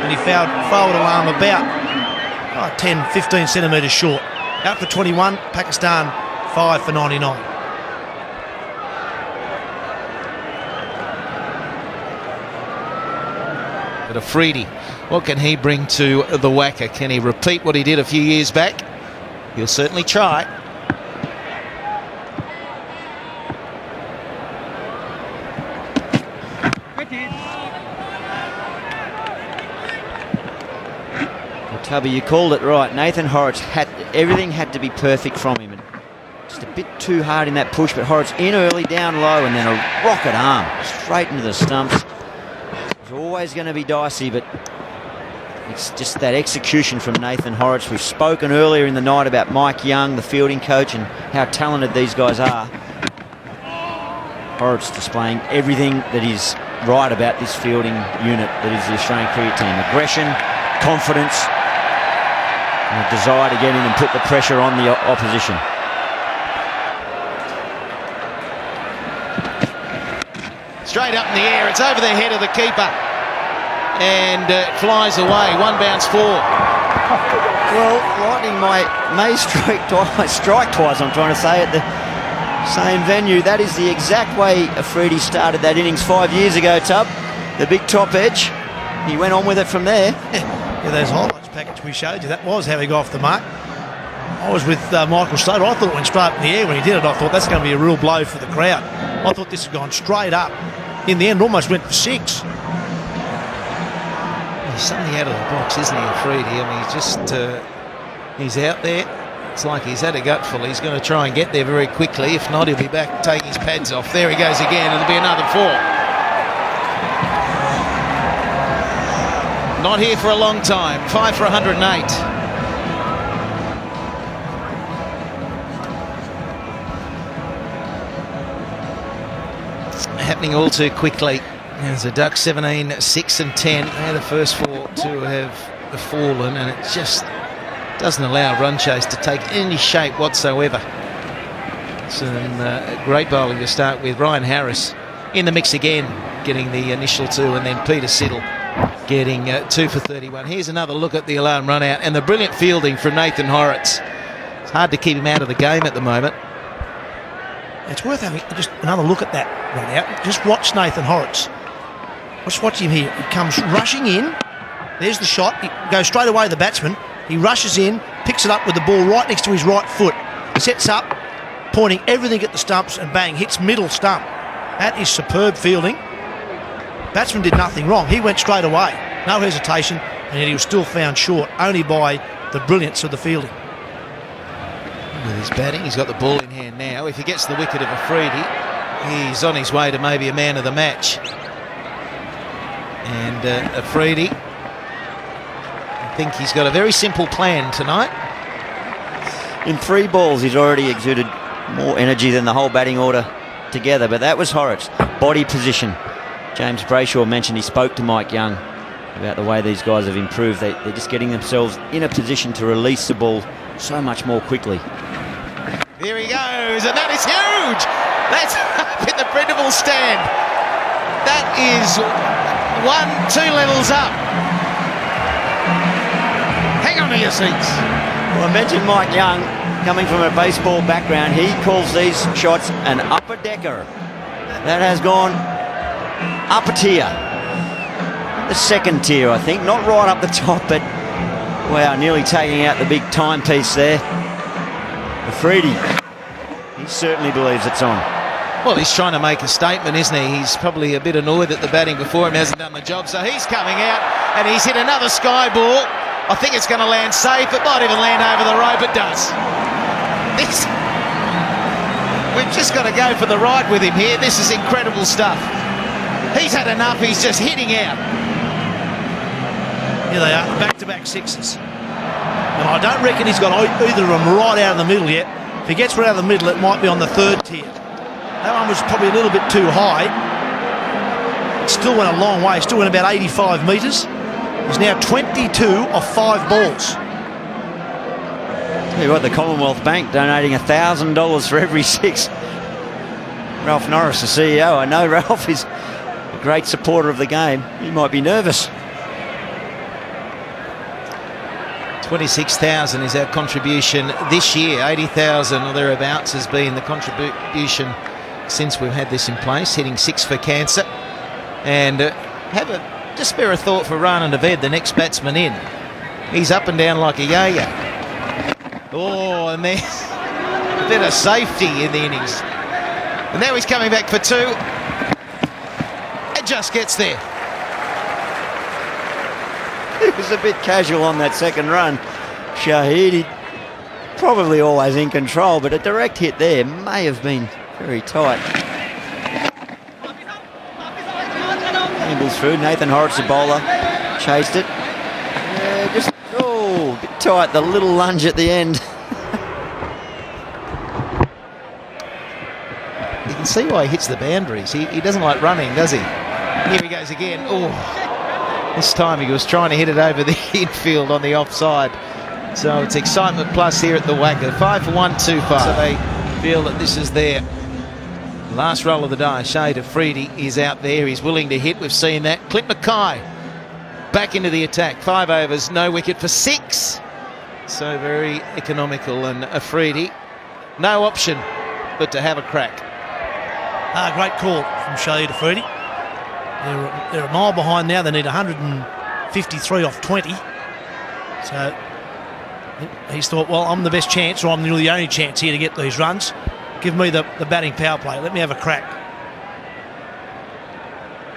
and he fouled forward alarm about 10, 15 centimetres short. Out for 21, Pakistan 5 for 99. But Afridi, what can he bring to the WACA? Can he repeat what he did a few years back? He'll certainly try. Tubby, you called it right. Nathan Horrocks everything had to be perfect from him. And just a bit too hard in that push, but Horrocks in early, down low, and then a rocket arm straight into the stumps. It's always going to be dicey, but it's just that execution from Nathan Horrocks. We've spoken earlier in the night about Mike Young, the fielding coach, and how talented these guys are. Horrocks displaying everything that is right about this fielding unit that is the Australian cricket team. Aggression, confidence, and a desire to get in and put the pressure on the opposition. Straight up in the air, it's over the head of the keeper, and it flies away. One bounce four. Well, Lightning may strike twice, I'm trying to say, at the same venue. That is the exact way Afridi started that innings 5 years ago, Tub. The big top edge. He went on with it from there. Yeah, those highlights package we showed you, that was how he got off the mark. I was with Michael Slater. I thought it went straight up in the air when he did it. I thought that's going to be a real blow for the crowd. I thought this had gone straight up. In the end, almost went for six. He's something out of the box, isn't he, Afridi? I mean, he's out there. It's like he's had a gutful. He's going to try and get there very quickly. If not, he'll be back taking his pads off. There he goes again. It'll be another four. Not here for a long time. 5 for 108. Happening all too quickly. There's a duck 17, 6 and 10. They're the first four to have fallen, and it just doesn't allow run chase to take any shape whatsoever. Some great bowling to start with. Ryan Harris in the mix again, getting the initial two, and then Peter Siddle getting 2 for 31. Here's another look at the alarm run out, and the brilliant fielding from Nathan Horrocks. It's hard to keep him out of the game at the moment. It's worth having just another look at that run out. Just watch Nathan Horrocks. Let's watch him here. He comes rushing in. There's the shot. He goes straight away to the batsman. He rushes in, picks it up with the ball right next to his right foot. Sets up, pointing everything at the stumps, and bang, hits middle stump. That is superb fielding. Batsman did nothing wrong. He went straight away. No hesitation, and yet he was still found short only by the brilliance of the fielding. With his batting, he's got the ball in hand now. If he gets the wicket of Afridi, he's on his way to maybe a man of the match. And Afridi, I think he's got a very simple plan tonight. In 3 balls, he's already exuded more energy than the whole batting order together, but that was Horrocks. Body position. James Brayshaw mentioned he spoke to Mike Young about the way these guys have improved. They're just getting themselves in a position to release the ball so much more quickly. Here he goes, and that is huge! That's up in the printable stand. That is 1-2 levels up. Hang on to your seats. Well, I mentioned Mike Young coming from a baseball background. He calls these shots an upper decker. That has gone up a tier. The second tier, I think. Not right up the top, but wow, nearly taking out the big timepiece there. Afridi, he certainly believes it's on. Well, he's trying to make a statement, isn't he? He's probably a bit annoyed that the batting before him hasn't done the job, so he's coming out, and he's hit another sky ball. I think it's going to land safe. It might even land over the rope. It does. We've just got to go for the ride with him here. This is incredible stuff. He's had enough. He's just hitting out. Here they are, back-to-back sixes. And I don't reckon he's got either of them right out of the middle yet. If he gets right out of the middle, it might be on the third tier. That one was probably a little bit too high. It still went a long way. It still went about 85 metres. He's now 22 off 5 balls. Tell you what, the Commonwealth Bank donating $1,000 for every 6. Ralph Norris, the CEO. I know Ralph is a great supporter of the game. He might be nervous. 26,000 is our contribution this year. 80,000 or thereabouts has been the contribution since we've had this in place, hitting 6 for cancer. And just spare a thought for Rana Naved, the next batsman in. He's up and down like a yo-yo. Oh, and there's a bit of safety in the innings. And now he's coming back for 2. And just gets there. He was a bit casual on that second run. Shahid, he probably always in control, but a direct hit there may have been very tight. Ambles through. Nathan Horrocks, the bowler, chased it. Just a bit tight. The little lunge at the end. You can see why he hits the boundaries. He doesn't like running, does he? Here he goes again. Oh. This time he was trying to hit it over the infield on the offside. So it's excitement plus here at the Wacker. 5 for 1, 2 5. So they feel that this is their last roll of the die. Shade Afridi is out there. He's willing to hit. We've seen that. Clint Mackay back into the attack. 5 overs, no wicket for 6. So very economical. And Afridi, no option but to have a crack. Great call from Shahid Afridi. They're a mile behind now. They need 153 off 20. So he's thought, well, I'm the best chance, or I'm really the only chance here to get these runs. Give me the batting power play. Let me have a crack.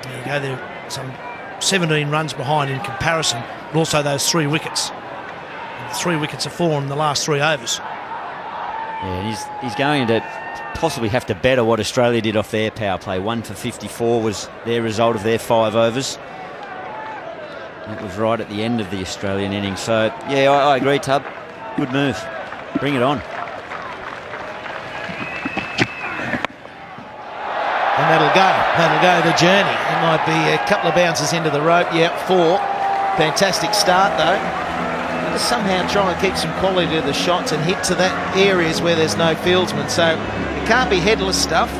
There you go. They're some 17 runs behind in comparison, but also those 3 wickets. And 3 wickets are 4 in the last 3 overs. Yeah, he's going to possibly have to better what Australia did off their power play. 1 for 54 was their result of their 5 overs. That was right at the end of the Australian innings. So, yeah, I agree, Tub. Good move. Bring it on. And that'll go the journey. It might be a couple of bounces into the rope. Yeah, 4. Fantastic start, though. Just somehow try and keep some quality to the shots and hit to that areas where there's no fieldsman. So it can't be headless stuff.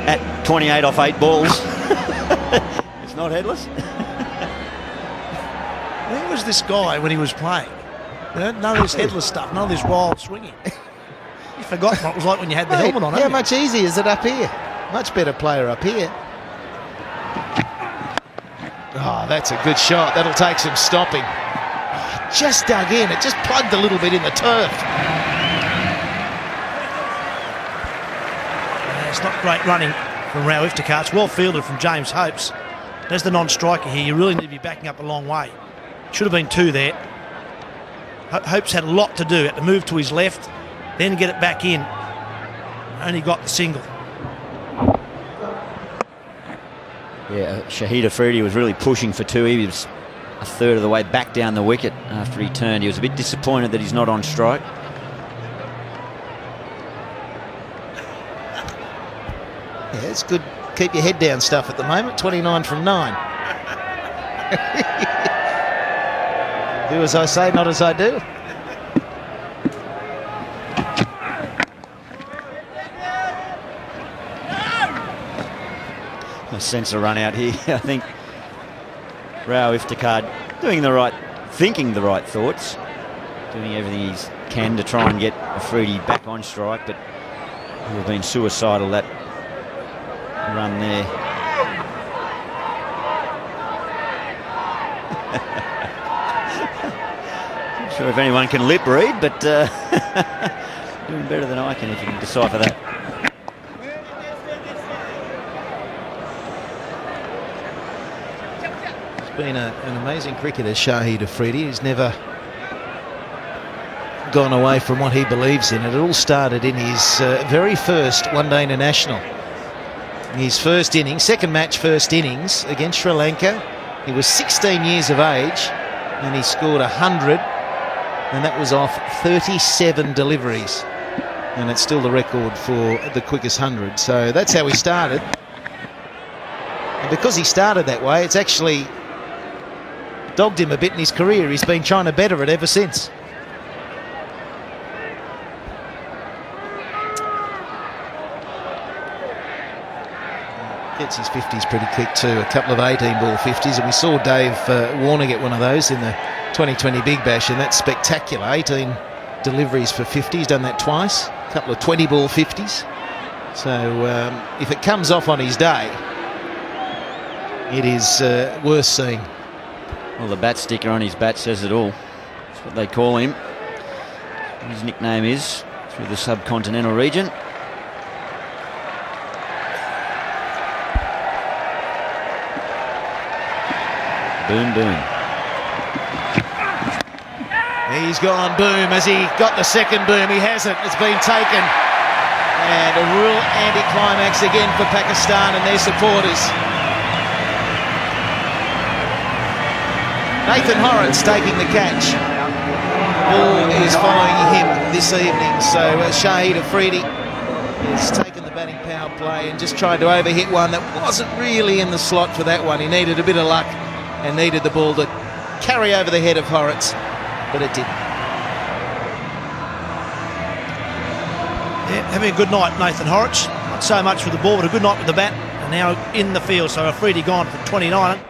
At 28 off 8 balls. It's not headless. Where was this guy when he was playing? You know, none of this headless stuff, none of this wild swinging. You forgot what it was like when you had the helmet on. How much easier is it up here? Much better player up here. Oh, that's a good shot. That'll take some stopping. Oh, just dug in. It just plugged a little bit in the turf. It's not great running from Rao Iftikhar. It's well fielded from James Hopes. As the non-striker here, you really need to be backing up a long way. Should have been 2 there. Hopes had a lot to do. Had to move to his left, then get it back in. Only got the single. Yeah, Shahid Afridi was really pushing for 2. He was a third of the way back down the wicket after he turned. He was a bit disappointed that he's not on strike. Yeah, it's good. Keep your head down stuff at the moment. 29 from 9. Do as I say, not as I do. A sense of run out here. I think Rao Iftikhar thinking the right thoughts, doing everything he can to try and get Afridi back on strike, but he would have been suicidal, that run there. Not sure if anyone can lip read, but doing better than I can if you can decipher that. Been an amazing cricketer, Shahid Afridi. He's never gone away from what he believes in. It all started in his very first one-day international. His first innings, second match, first innings against Sri Lanka. He was 16 years of age and he scored 100, and that was off 37 deliveries. And it's still the record for the quickest 100. So that's how he started. And because he started that way, it's actually dogged him a bit in his career. He's been trying to better it ever since. Gets his 50s pretty quick too, a couple of 18-ball 50s, and we saw Dave Warner get one of those in the 2020 Big Bash, and that's spectacular. 18 deliveries for 50, he's done that twice, a couple of 20-ball 50s. So if it comes off on his day, it is worth seeing. Well, the bat sticker on his bat says it all. That's what they call him. His nickname is through the subcontinental region. Boom, boom. He's gone boom. Has he got the second boom? He hasn't. It's been taken. And a real anticlimax again for Pakistan and their supporters. Nathan Horrocks taking the catch. Ball is following him this evening. So Shahid Afridi has taken the batting power play and just tried to overhit one that wasn't really in the slot for that one. He needed a bit of luck and needed the ball to carry over the head of Horrocks, but it didn't. Yeah, having a good night, Nathan Horrocks. Not so much with the ball, but a good night with the bat. And now in the field, so Afridi gone for 29.